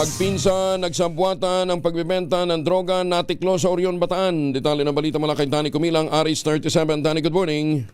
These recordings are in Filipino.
Magpinsan, nagsabuatan ang pagbibenta ng droga natiklo sa Orion, Bataan. Detalye ng balita mula kay Danny Kumilang, Aris 37. Danny, good morning.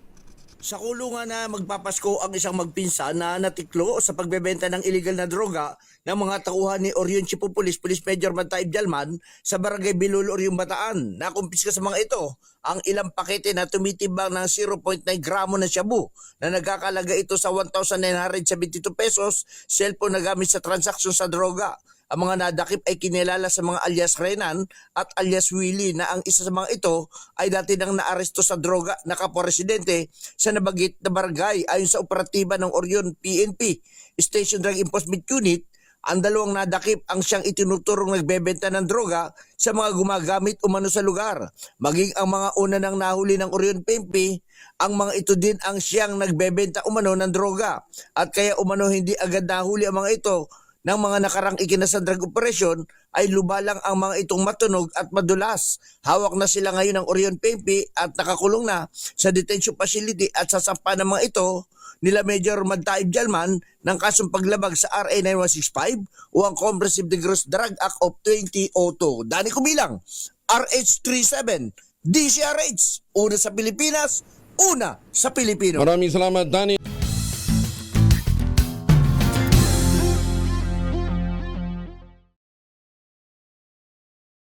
Sa kulungan na magpapasko ang isang magpinsan na natiklo sa pagbebenta ng illegal na droga ng mga tauhan ni Orion Chief of Police, Police Major Mantaib Jalman sa Barangay Bilul, Orion, Bataan. Nakumpiska sa mga ito ang ilang pakete na tumitimbang ng 0.9 gramo na shabu na nagkakalaga ito sa 1,972 pesos, cellphone na gamit sa transaksyon sa droga. Ang mga nadakip ay kinilala sa mga alias Renan at alias Willie na ang isa sa mga ito ay dati nang naaresto sa droga na kapwa-residente sa nabanggit na barangay. Ayon sa operatiba ng Orion PNP Station Drug Enforcement Unit, ang dalawang nadakip ang siyang itinuturong nagbebenta ng droga sa mga gumagamit umano sa lugar. Maging ang mga una nang nahuli ng Orion PNP, ang mga ito din ang siyang nagbebenta umano ng droga. At kaya umano hindi agad nahuli ang mga ito ng mga nakarang ikinasang drug operation ay lubalang ang mga itong matunog at madulas. Hawak na sila ngayon ng Orion PNP at nakakulong na sa detention facility at sasampa ng mga ito nila Major Mantaib Jalman ng kasong paglabag sa RA 9165 o ang Comprehensive Gross Drug Act of 2002. Danny Kumilang, RH37, DCRH, una sa Pilipinas, una sa Pilipino. Maraming salamat, Danny.